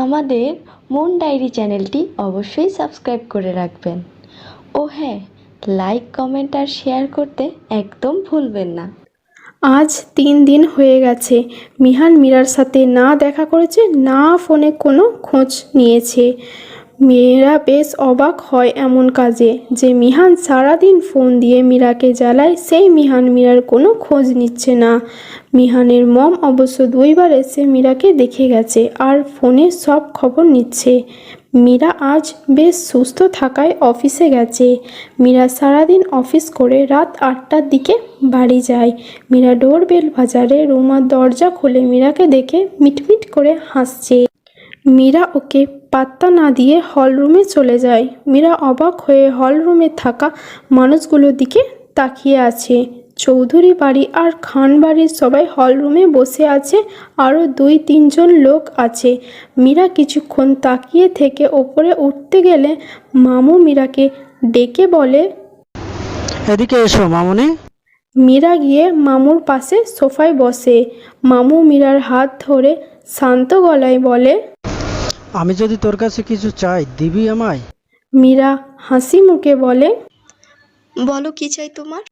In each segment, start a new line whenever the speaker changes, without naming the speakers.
আমাদের moon diary চ্যানেলটি অবশ্যই সাবস্ক্রাইব করে রাখবেন। ও হ্যাঁ, লাইক, কমেন্ট আর শেয়ার করতে একদম ভুলবেন না।
আজ 3 দিন হয়ে গেছে মিহান মীরার সাথে না দেখা করেছে, না ফোনে কোনো খোঁজ নিয়েছে। মীরা বেশ অবাক হয় এমন কাজে যে মিহান সারাদিন ফোন দিয়ে মীরাকে জ্বালায়, সেই মিহান মীরার কোনো খোঁজ নিচ্ছে না। মিহানের মম অবশ্য 2বার এসে মীরাকে দেখে গেছে আর ফোনে সব খবর নিচ্ছে। মীরা আজ বেশ সুস্থ থাকায় অফিসে গেছে। মীরা সারাদিন অফিস করে রাত 8টার দিকে বাড়ি যায়। মীরা ডোরবেল বাজারে রুমা দরজা খুলে মীরাকে দেখে মিটমিট করে হাসছে। মীরা ওকে পাত্তা না দিয়ে হলরুমে চলে যায়। মীরা অবাক হয়ে হলরুমে থাকা মানুষগুলোর দিকে তাকিয়ে আছে। চৌধুরী বাড়ি আর খান বাড়ির সবাই হলরুমে বসে আছে, আরও 2-3 জন লোক আছে। মীরা কিছুক্ষণ তাকিয়ে থেকে ওপরে উঠতে গেলে মামু মীরাকে ডেকে বলে,
এদিকে এসো মামুনি।
মীরা গিয়ে মামুর পাশে সোফায় বসে। মামু মীরার হাত ধরে শান্ত গলায় বলে,
আমি যদি তোর কাছে কিছু চাই দিবি আমায়?
মীরা হাসি মুখে বলে,
বলো, কি চাই তোমার?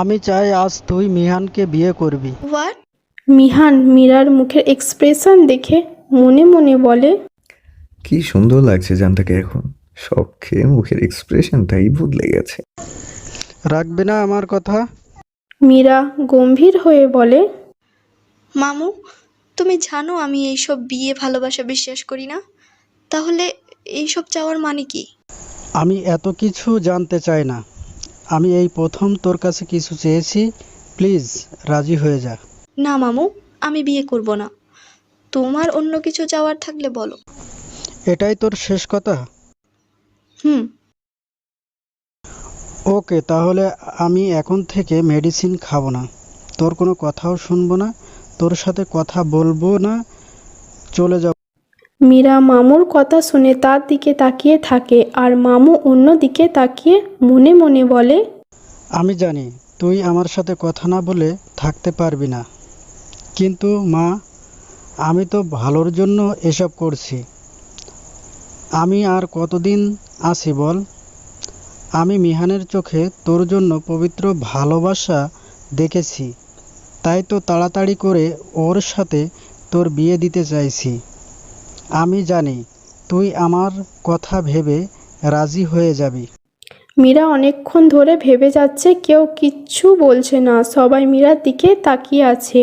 আমি চাই আজ তুই মিহানকে বিয়ে করবি।
হোয়াট?
মিহান মীরার মুখের এক্সপ্রেশন দেখে মনে মনে বলে,
কি সুন্দর লাগছে জানটাকে এখন। শখে মুখের এক্সপ্রেশনটাই বদলে গেছে।
রাখবে না আমার কথা?
মীরা গম্ভীর হয়ে বলে,
মামু, তুমি জানো আমি এইসব বিয়ে ভালোবাসা বিশ্বাস করি না। তাহলে এইসব চাওয়ার মানে কি?
আমি এত কিছু জানতে চাই না। আমি এই প্রথম তোর কাছে কিছু চেয়েছি, প্লিজ রাজি হয়ে যা।
না মামু, আমি বিয়ে করব না। তোমার অন্য কিছু চাওয়ার থাকলে বলো।
এটাই তোর শেষ কথা?
হুম।
ওকে, তাহলে আমি এখন থেকে মেডিসিন খাবো না, তোর কোনো কথাও শুনবো না, তোর সাথে কথা বলবো না, চলে যাব।
মীরা মামুর কথা শুনে তার দিকে তাকিয়ে থাকে আর মামু অন্য দিকে তাকিয়ে মনে মনে বলে,
আমি জানি তুই আমার সাথে কথা না বলে থাকতে পারবি না, কিন্তু মা, আমি তো ভালোর জন্য এসব করছি। আমি আর কতদিন আছি বল? আমি মিহানের চোখে তোর জন্য পবিত্র ভালোবাসা দেখেছি, তাই তো তাড়াতাড়ি করে ওর সাথে তোর বিয়ে দিতে চাইছি। আমি জানি তুই আমার কথা ভেবে রাজি হয়ে যাবি।
মীরা অনেকক্ষণ ধরে ভেবে যাচ্ছে, কেউ কিচ্ছু বলছে না, সবাই মীরার দিকে তাকিয়ে আছে।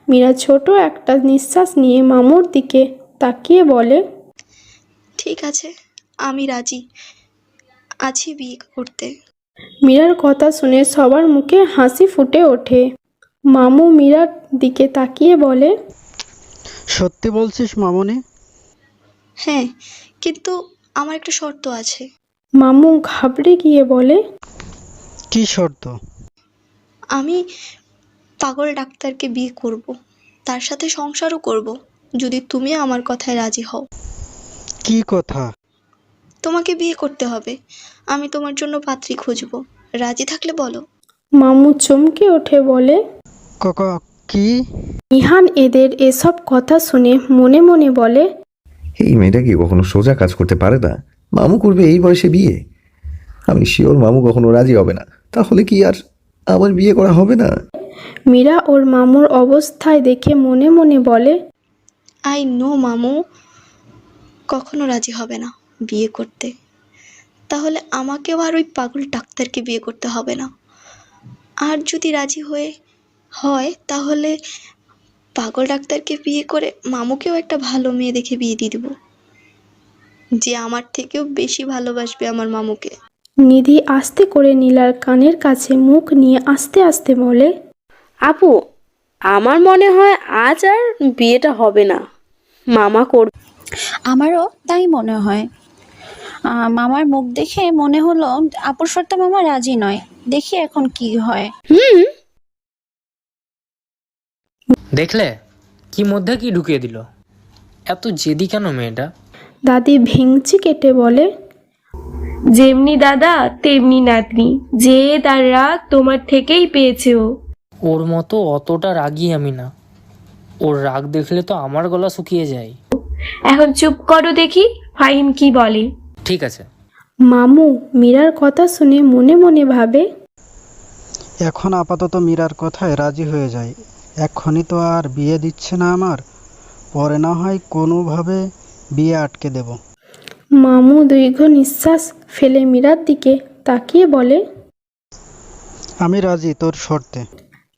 মীরা ছোট একটা নিঃশ্বাস নিয়ে মামুর দিকে তাকিয়ে বলে,
ঠিক আছে, আমি রাজি আছি বিয়ে করতে।
মীরার কথা শুনে সবার মুখে হাসি ফুটে ওঠে। মামু মীরার দিকে তাকিয়ে বলে,
সত্যি বলছিস মামনি?
হ্যাঁ, কিন্তু আমার একটা শর্ত আছে।
মামু ঘাবড়ে গিয়ে বলে,
কি শর্ত?
আমি পাগল ডাক্তারকে বিয়ে করব, তার সাথে সংসারও করব, যদি তুমি আমার কথায় রাজি হও।
কি কথা?
তোমাকে বিয়ে করতে হবে। আমি তোমার জন্য পাত্রী খুঁজব। রাজি থাকলে বলো।
মামু চমকে ওঠে বলে,
কি?
মিহান এদের এসব কথা শুনে মনে মনে বলে,
এই মেয়েটা কি কখনো সোজা কাজ করতে পারে না? মামু করবে এই বয়সে বিয়ে? আমি শিওর মামু কখনো রাজি হবে না। তাহলে কি আর আমার বিয়ে করা হবে না?
মীরা ওর মামুর অবস্থায় দেখে মনে মনে বলে,
আই নো মামু কখনো রাজি হবে না বিয়ে করতে। তাহলে আমাকেও আর ওই পাগল ডাক্তারকে বিয়ে করতে হবে না। আর যদি রাজি হয় তাহলে পাগল ডাক্তারকে বিয়ে করে মামুকেও একটা ভালো মেয়ে দেখে বিয়ে দিয়ে দেবো, যে আমার থেকেও বেশি ভালোবাসবে আমার মামুকে।
নিধি আস্তে করে নীলার কানের কাছে মুখ নিয়ে আস্তে আস্তে বলে,
আপু, আমার মনে হয় আজ আর বিয়েটা হবে না, মামা করবে।
আমারও তাই মনে হয়। মামার মুখ দেখে মনে হলো আপুর শর্তে মামা রাজি নয়। দেখি এখন কি হয়।
দেখলে কি মধ্যে কি ঢুকিয়ে দিল? এত জেদি কেন মেয়েটা?
দাদি ভেঙচি কেটে বলে,
যেমনি দাদা তেমনি নাতনি, যে তার রাগ তোমার থেকেই পেয়েছে ও।
ওর মতো অতটা রাগী আমি না। ওর রাগ দেখলে তো আমার গলা শুকিয়ে যায়।
এখন চুপ করো দেখি ফাহিম কি বলে।
ঠিক আছে।
মামু মীরার কথা শুনে মনে মনে ভাবে,
এখন আপাতত মীরার কথায় রাজি হয়ে যায়। এক্ষুনি তো আর বিয়ে দিচ্ছে না আমার, পরে না হয় কোনোভাবে বিয়ে আটকে দেব।
মামু দীর্ঘ নিঃশ্বাস ফেলে মীরার দিকে তাকিয়ে বলে,
আমি রাজি তোর শর্তে।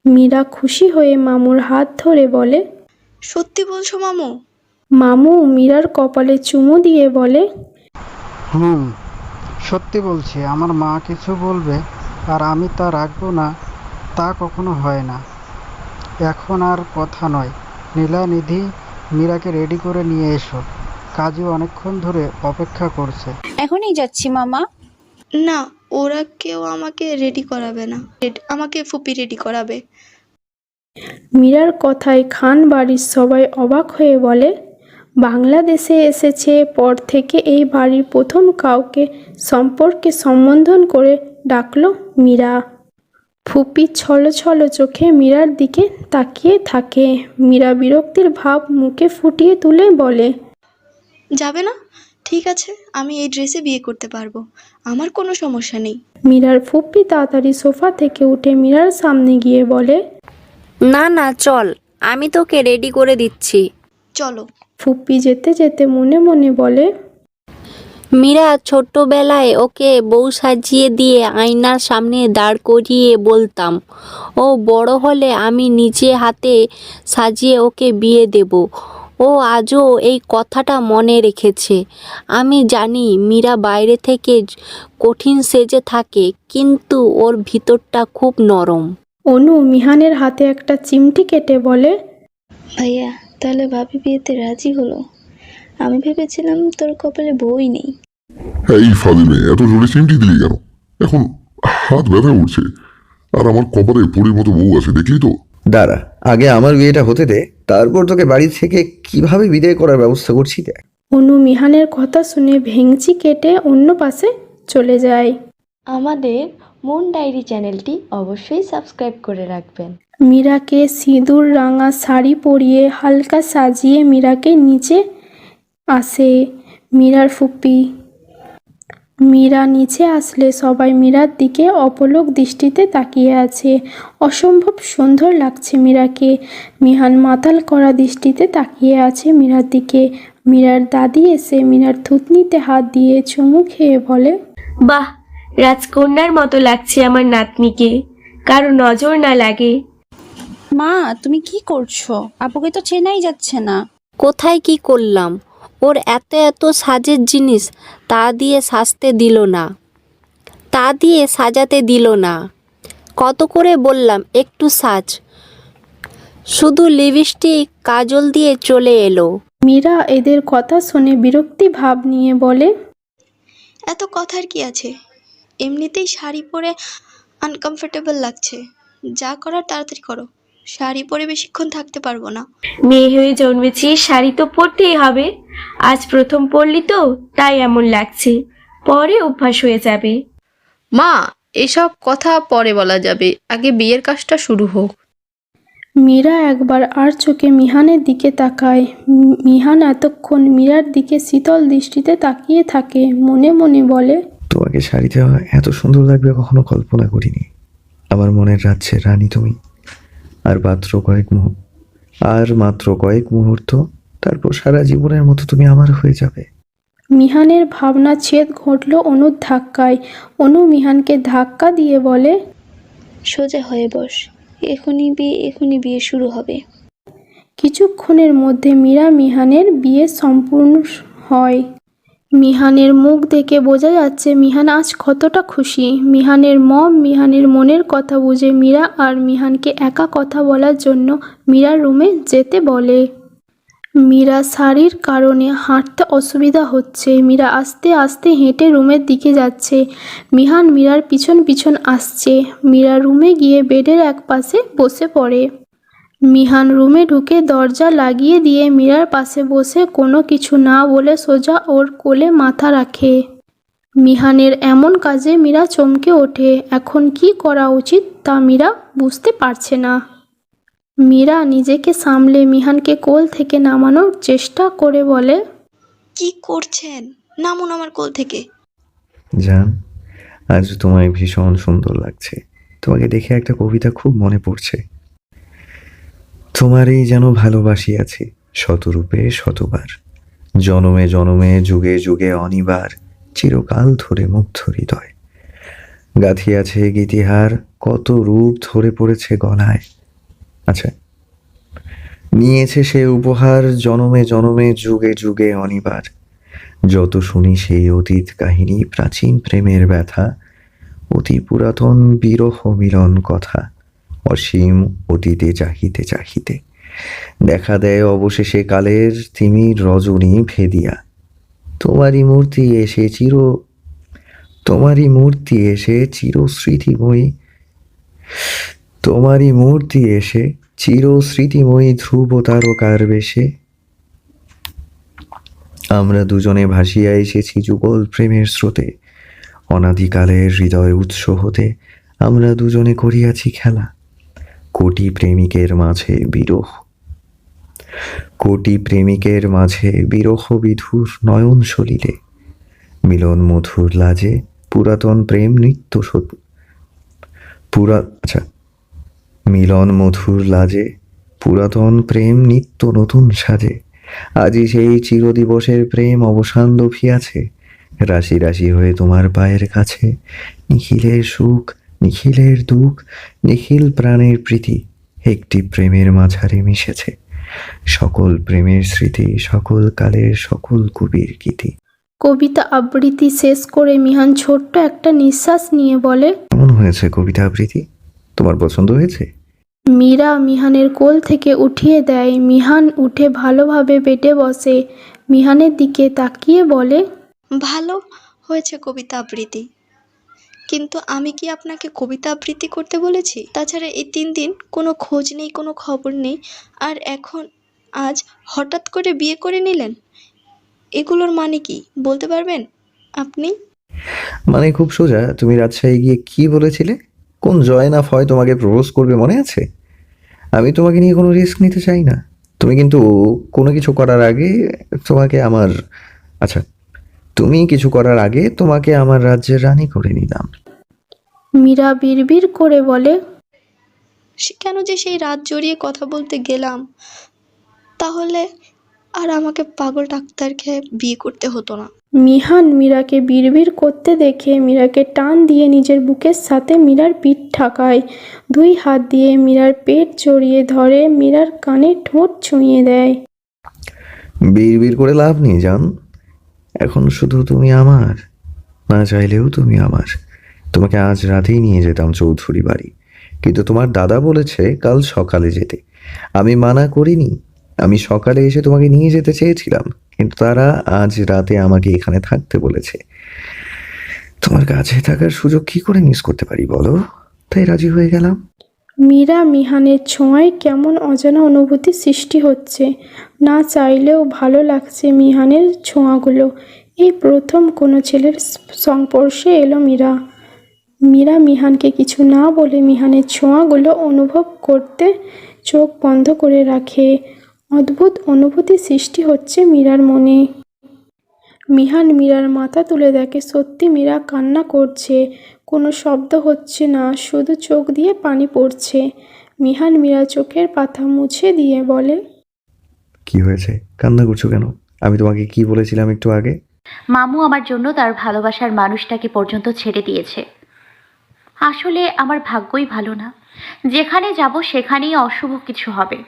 মীরা খুশি হয়ে মামুর হাত ধরে বলে,
সত্যি বলছো মামু?
মামু মীরার কপালে চুমু দিয়ে বলে,
সত্যি বলছি। আমার মা কিছু বলবে আর আমি তা রাখবো না, তা কখনো হয় না। এখন আর কথা নয়, নীলা নিধি মীরাকে রেডি করে নিয়ে এসো। কাজু অনেকক্ষণ ধরে অপেক্ষা করছে।
এখনই যাচ্ছি মামা।
না, ওরা কেউ আমাকে রেডি করাবে না, আমাকে ফুপি রেডি করাবে।
মীরার কথায় খান বাড়ির সবাই অবাক হয়ে বলে, বাংলাদেশে এসেছে পর থেকে এই বাড়ির প্রথম কাউকে সম্পর্কে সম্বোধন করে ডাকলো মীরা। ফুপি ছলো ছলো চোখে মীরার দিকে তাকিয়ে থাকে। মীরা বিরক্তির ভাব মুখে ফুটিয়ে তুলে বলে,
যাবে না? ঠিক আছে, আমি এই ড্রেসে বিয়ে করতে পারবো, আমার কোনো সমস্যা নেই।
মীরার ফুপি তাড়াতাড়ি সোফা থেকে উঠে মীরার সামনে গিয়ে বলে,
না না চল, আমি তোকে রেডি করে দিচ্ছি।
চলো।
ফুপি যেতে যেতে মনে মনে বলে,
মীরা ছোট্টবেলায় ওকে বউ সাজিয়ে দিয়ে আয়নার সামনে দাঁড় করিয়ে বলতাম, ও বড় হলে আমি নিজে হাতে সাজিয়ে ওকে বিয়ে দেব। ও আজও এই কথাটা মনে রেখেছে। আমি জানি মীরা বাইরে থেকে কঠিন সেজে থাকে, কিন্তু ওর ভিতরটা খুব নরম।
অনু মিহানের হাতে একটা চিমটি কেটে বলে,
ভাইয়া, তাহলে ভাবি বিয়েতে রাজি হলো? আমি ভেবেছিলাম তোর কপালে বউই নেই।
এই ফাজিলে এত জোরে চিমটি দিলি কেন? এখন হাত ব্যথা উঠছে, আর আমার কপালে পরির মতো বউ আছে, দেখলি তো।
দাঁড়া, আগে আমার বিয়েটা হতে দে, তারপর তোকে বাড়ি থেকে কিভাবে বিদায় করার ব্যবস্থা করছি দেখ।
অনু মিহানের কথা শুনে ভেঙচি কেটে অন্য পাশে চলে যায়।
আমাদের মুন ডায়েরি চ্যানেলটি অবশ্যই সাবস্ক্রাইব করে রাখবেন।
মীরাকে সিঁদুর রাঙা শাড়ি পরিয়ে হালকা সাজিয়ে মীরাকে নিচে আসে মীরার ফুপি। মীরা নিচে আসলে সবাই মীরার দিকে অপলক দৃষ্টিতে তাকিয়ে আছে। অসম্ভব সুন্দর লাগছে মীরাকে। মিহান মাতাল করা দৃষ্টিতে তাকিয়ে আছে মীরার দিকে। মীরার দাদি এসে মীরার থুতনিতে হাত দিয়ে চুমু খেয়ে বলে,
বাহ, রাজকন্যার মতো লাগছে আমার নাতনিকে, কারো নজর না লাগে।
মা তুমি কি করছো? আপুকে তো চেনাই যাচ্ছে না।
কোথায় কি করলাম? ওর এত এত সাজের জিনিস, তা দিয়ে সাজতে দিল না, তা দিয়ে সাজাতে দিল না। কত করে বললাম একটু সাজ, শুধু লিপস্টিক কাজল দিয়ে চলে এলো।
মীরা এদের কথা শুনে বিরক্তি ভাব নিয়ে বলে,
এত কথার কি আছে? এমনিতেই শাড়ি পরে আনকমফোর্টেবল লাগছে, যা করার তাড়াতাড়ি করো। শাড়ি পরে বেশিক্ষণ থাকতে পারবো না।
মেয়ে হয়ে জন্মেছি, শাড়ি তো পরতেই হবে। আজ প্রথম পরলি তো তাই এমন লাগছে, পরে অভ্যাস হয়ে যাবে।
মা, এসব কথা পরে বলা যাবে, আগে বিয়ের কাজটা শুরু হোক।
মীরা একবার আর চোখে মিহানের দিকে তাকায়। মিহান এতক্ষণ মীরার দিকে শীতল দৃষ্টিতে তাকিয়ে থাকে। মনে মনে বলে,
তোমাকে শাড়িতে এত সুন্দর লাগবে কখনো কল্পনা করিনি। আমার মনের রাজ্যের রানী তুমি। আর মাত্র কয়েক মুহূর্ত, তারপর সারা জীবনের মতো তুমি আমার হয়ে যাবে।
মিহানের ভাবনা ছেদ ঘটল অনুর ধাক্কায়। অনু মিহানকে ধাক্কা দিয়ে বলে,
সোজা হয়ে বস, এখনই বিয়ে শুরু হবে।
কিছুক্ষণের মধ্যে মীরা মিহানের বিয়ে সম্পূর্ণ হয়। মিহানের মুখ দেখে বোঝা যাচ্ছে মিহান আজ কতটা খুশি। মিহানের মিহানের মনের কথা বুঝে মীরা আর মিহানকে একা কথা বলার জন্য মীরার রুমে যেতে বলে। মীরা শাড়ির কারণে হাঁটতে অসুবিধা হচ্ছে। মীরা আস্তে আস্তে হেঁটে রুমের দিকে যাচ্ছে। মিহান মীরার পিছন পিছন আসছে। মীরা রুমে গিয়ে বেডের এক পাশে বসে পড়ে। মিহান রুমে ঢুকে দরজা লাগিয়ে দিয়ে মীরার পাশে বসে কোনো কিছু না বলে সোজা ওর কোলে মাথা রাখে। মিহানের এমন কাজে মীরা চমকে ওঠে। এখন কি করা উচিত তা মীরা বুঝতে পারছে না। মীরা নিজেকে সামলে মিহানকে কোল থেকে নামানোর চেষ্টা করে বলে,
কি করছেন? নামুন আমার কোল থেকে।
জান, আজ তোমায় ভীষণ সুন্দর লাগছে। তোমাকে দেখে একটা কবিতা খুব মনে পড়ছে। তোমারই যেন ভালোবাসি আছি শতরূপে শতবার, জনমে জনমে যুগে যুগে অনিবার, চিরকাল ধরে মুগ্ধ হৃদয়। গাঁথিয়াছে গীতিহার, কত রূপ ধরে পড়েছে গলায়। আচ্ছা, নিয়েছে সে উপহার, জনমে জনমে যুগে যুগে অনিবার। যত শুনি সেই অতীত কাহিনী, প্রাচীন প্রেমের ব্যথা, অতি পুরাতন বিরহ মিলন কথা, অসীম অতীতে চাহিতে চাহিতে দেখা দেয় অবশেষে কালের তিমির রজনী ভেদিয়া। তোমারই মূর্তি এসে চির স্মৃতিময়ী ধ্রুব তারকার বেশে। আমরা দুজনে ভাসিয়া এসেছি যুগল প্রেমের স্রোতে, অনাদিকালের হৃদয় উৎস হতে আমরা দুজনে করিয়াছি খেলা। কোটি প্রেমিকের মাঝে বিরহ বিধুর নয়ন সলিলে, মিলন মধুর লাজে পুরাতন প্রেম নিত্য নতুন সাজে। আজি সেই চিরদিবসের প্রেম অবসান লভিয়াছে, রাশি রাশি হয়ে তোমার পায়ের কাছে। নিখিলের সুখ, নিখিলের দুঃখ, নিখিল প্রাণের প্রীতি একটি প্রেমের মাঝারে মিশেছে। সকল প্রেমের স্মৃতি, সকল কালের সকল কবির গীতি।
কবিতা আবৃত্তি শেষ করে মিহান ছোট্ট একটা নিঃশ্বাস নিয়ে বলে,
কেমন হয়েছে কবিতা আবৃত্তি? তোমার পছন্দ হয়েছে?
মীরা মিহানের কোল থেকে উঠিয়ে দেয়। মিহান উঠে ভালোভাবে বেডে বসে, মিহানের দিকে তাকিয়ে বলে,
ভালো হয়েছে কবিতা আবৃত্তি, কিন্তু আমি কি আপনাকে কবিতা আবৃত্তি করতে বলেছি? তাছাড়া এই 3 দিন কোনো খোঁজ নেই, কোনো খবর নেই, আর এখন আজ হঠাৎ করে বিয়ে করে নিলেন। এগুলোর মানে কি বলতে পারবেন আপনি?
মানে খুব সোজা। তুমি রাজশাহী গিয়ে কি বলেছিলে? কোন জয়নাফ হয় তোমাকে প্রপোজ করবে মনে আছে? আমি তোমাকে নিয়ে কোনো রিস্ক নিতে চাই না। তুমি কিন্তু কোনো কিছু করার আগে তোমাকে আমার রাজ্যের রানী করে নিলাম।
মীরা বিড়বিড় করে বলে,
কেন যে সেই রাত জড়িয়ে কথা বলতে গেলাম, তাহলে আর আমাকে পাগল ডাক্তারকে বিয়ে করতে হতো না।
মিহান মীরাকে বিড়বিড় করতে দেখে মীরাকে টান দিয়ে নিজের বুকের সাথে মীরার পিঠ ঠাকায়। 2 হাত দিয়ে মীরার পেট জড়িয়ে ধরে, মীরার কানে ঠোঁট ছুঁয়ে দেয়।
বিড়বিড় করে লাভ নেই জান, এখন শুধু তুমি আমার, না চাইলেও তুমি আমার। তোমাকে আজ রাতেই নিয়ে যেতাম চৌধুরী বাড়ি, কিন্তু তোমার দাদা বলেছে কাল সকালে যেতে। আমি মানা করিনি। আমি সকালে এসে তোমাকে নিয়ে যেতে চেয়েছিলাম, কিন্তু তারা আজ রাতে আমাকে এখানে থাকতে বলেছে। তোমার কাছে থাকার সুযোগ কি করে মিস করতে পারি বলো? তাই রাজি হয়ে গেলাম।
মীরা মিহানের ছোঁয়ায় কেমন অজানা অনুভূতি সৃষ্টি হচ্ছে। না চাইলেও ভালো লাগছে মিহানের ছোঁয়াগুলো। এই প্রথম কোনো ছেলের সংস্পর্শে এলো মীরা। মীরা মিহানকে কিছু না বলে মিহানের ছোঁয়াগুলো অনুভব করতে চোখ বন্ধ করে রাখে। অদ্ভুত অনুভূতি সৃষ্টি হচ্ছে মীরার মনে। মিহান মীরার মাথা তুলে দেখে সত্যি মীরা কান্না করছে। কোনো শব্দ হচ্ছে না, শুধু চোখ দিয়ে পানি পড়ছে। মিহান মীরার চোখের পাতা মুছে দিয়ে বলে,
কি হয়েছে? কান্না করছো কেন? আমি তোমাকে কি বলেছিলাম একটু আগে?
মামু আমার জন্য তার ভালোবাসার মানুষটাকে পর্যন্ত ছেড়ে দিয়েছে। আসলে আমার ভাগ্যই ভালো না, যেখানে যাব সেখানেই অশুভ কিছু হবে।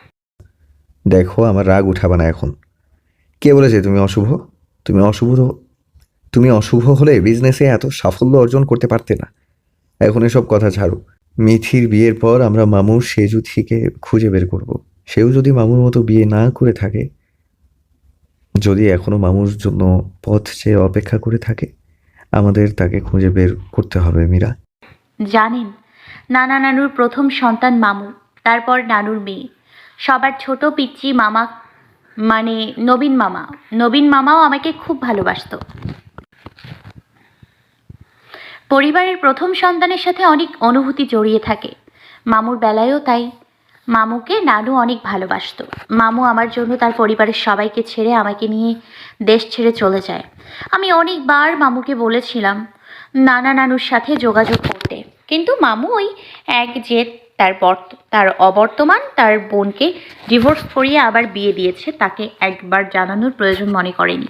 দেখো, আমার রাগ উঠাবা না এখন। কে বলেছে তুমি অশুভ? তুমি অশুভ হলে বিজনেসে এত সাফল্য অর্জন করতে পারতে না। এখন এসব কথা ছাড়ো। মিথির বিয়ের পর আমরা মামুর সেজু থেকে খুঁজে বের করব। সেও যদি মামুর মতো বিয়ে না করে থাকে, যদি এখনো মামুর জন্য পথ চেয়ে অপেক্ষা করে থাকে, আমাদের তাকে খুঁজে বের করতে হবে মীরা।
জানেন, নানা নানুর প্রথম সন্তান মামু, তারপর নানুর মেয়ে, সবার ছোট পিচ্চি মামা মানে নবীন মামাও আমাকে খুব ভালোবাসতো। পরিবারের প্রথম সন্তানের সাথে অনেক অনুভূতি জড়িয়ে থাকে, মামুর বেলায়ও তাই। মামুকে নানু অনেক ভালোবাসতো। মামু আমার জন্য তার পরিবারের সবাইকে ছেড়ে আমাকে নিয়ে দেশ ছেড়ে চলে যায়। আমি অনেকবার মামুকে বলেছিলাম নানা নানুর সাথে যোগাযোগ করতে, কিন্তু মামু ওই এক জেদ, তার অবর্তমান তার বোনকে ডিভোর্স করিয়ে আবার বিয়ে দিয়েছে, তাকে একবার জানানোর প্রয়োজন মনে করেনি।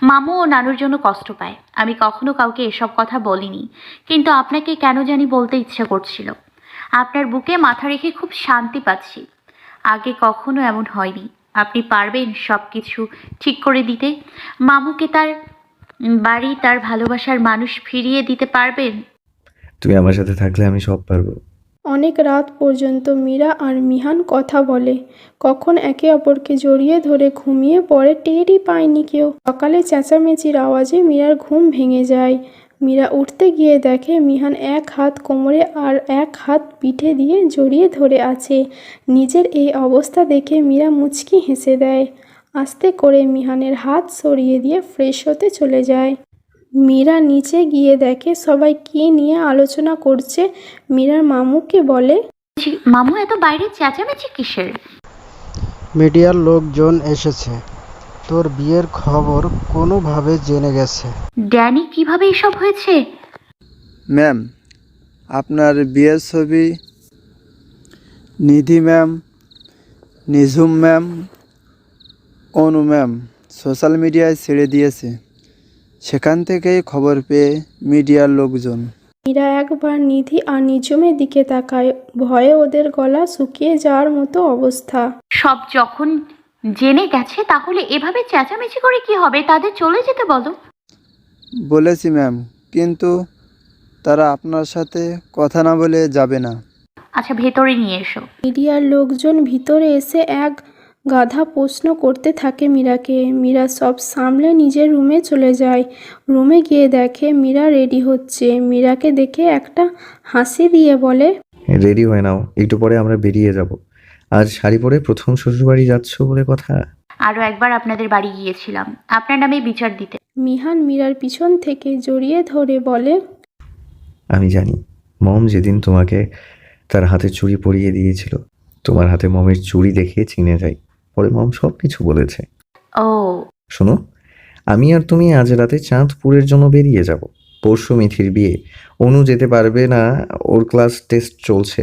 মামু ও নানুর জন্য কষ্ট পায়। আমি কখনো কাউকে এসব কথা বলিনি, কিন্তু আপনাকে কেন জানি বলতে ইচ্ছে করছিল। আপনার বুকে মাথা রেখে খুব শান্তি পাচ্ছি। আগে কখনো এমন হয়নি। আপনি পারবেন সব কিছু ঠিক করে দিতে? মামুকে তার বাড়ি, তার ভালোবাসার মানুষ ফিরিয়ে দিতে পারবেন?
তুমি আমার সাথে থাকলে আমি সব পারবো।
অনেক রাত পর্যন্ত মীরা আর মিহান কথা বলে। কখন একে অপরকে জড়িয়ে ধরে ঘুমিয়ে পড়ে টেরই পায়নি কেউ। সকালে চেঁচামেচির আওয়াজে মীরার ঘুম ভেঙে যায়। মীরা উঠতে গিয়ে দেখে মিহান এক হাত কোমরে আর এক হাত পিঠে দিয়ে জড়িয়ে ধরে আছে। নিজের এই অবস্থা দেখে মীরা মুচকি হেসে দেয়। আস্তে করে মিহানের হাত সরিয়ে দিয়ে ফ্রেশ হতে চলে যায়। মীরা নিচে গিয়ে দেখে সবাই কী নিয়ে আলোচনা করছে। মীরার মামুকে বলে,
মামু এত বাইরে চেঁচামেচি কিসের?
মিডিয়ার লোকজন এসেছে, তোর বিয়ের খবর কোনোভাবে জেনে গেছে।
ড্যানি, কিভাবে এসব হয়েছে?
ম্যাম, আপনার বিয়ের ছবি নিধি ম্যাম, নিঝুম ম্যাম, অনু ম্যাম সোশ্যাল মিডিয়ায় ছেড়ে দিয়েছে। সেখান থেকেই খবর পেয়ে মিডিয়ার লোকজন।
মীরা একবার নিধি আর নিঝুমের দিকে তাকায়। ভয়ে ওদের গলা শুকিয়ে যাওয়ার মতো অবস্থা।
সব যখন জেনে গেছে তাহলে এভাবে চেঁচামেচি করে কি হবে? তাদের চলে যেতে বলো।
বলেছি ম্যাম, কিন্তু তারা আপনার সাথে কথা না বলে যাবে না।
আচ্ছা, ভেতরে নিয়ে এসো।
মিডিয়ার লোকজন ভিতরে এসে এক গাধা প্রশ্ন করতে থাকে মীরাকে। মীরা সব সামলে নিজের রুমে চলে যায়। রুমে গিয়ে দেখে মীরা রেডি হচ্ছে। মীরাকে দেখে একটা হাসি দিয়ে বলে,
রেডি হয়ে নাও, একটু পরে আমরা বেরিয়ে যাব। আজ শাড়ি পরে প্রথম শ্বশুরবাড়ি যাচ্ছ বলে কথা।
আরও একবার আপনাদের বাড়ি গিয়েছিলাম আপনার নামে বিচার দিতে।
মিহান মীরার পিছন থেকে জড়িয়ে ধরে বলে,
আমি জানি মম যেদিন তোমাকে তার হাতে চুড়ি পরিয়ে দিয়েছিল, তোমার হাতে মমের চুড়ি দেখে চিনে যাই। পরে মম সব কিছু বলেছে।
ও,
শোনো, আমি আর তুমি আজ রাতে চাঁদপুরের জন্য বেরিয়ে যাব। পরশু মিথির বিয়ে, অনু যেতে পারবে না, ওর ক্লাস টেস্ট চলছে।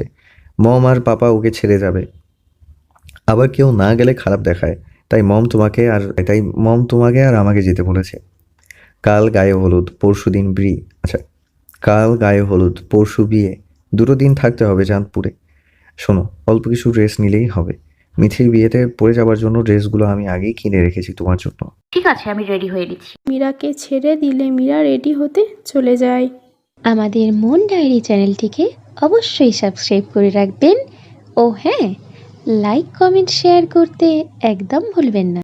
মম আর পাপা ওকে ছেড়ে যাবে। আবার কেউ না গেলে খারাপ দেখায়, তাই মম তোমাকে আর আমাকে যেতে বলেছে। কাল গায়ে হলুদ, পরশু দিন কাল গায়ে হলুদ, পরশু বিয়ে, 2 দিন থাকতে হবে চাঁদপুরে। শোনো, অল্প কিছু ড্রেস নিলেই হবে। মিথির বিয়েতে পরে যাওয়ার জন্য ড্রেসগুলো আমি আগেই কিনে রেখেছি তোমার জন্য।
ঠিক আছে, আমি রেডি হয়ে নিচ্ছি।
মীরাকে ছেড়ে দিলে মীরা রেডি হতে চলে যায়।
আমাদের মন ডায়েরি চ্যানেলটিকে অবশ্যই সাবস্ক্রাইব করে রাখবেন ও হ্যাঁ, লাইক কমেন্ট শেয়ার করতে একদম ভুলবেন না।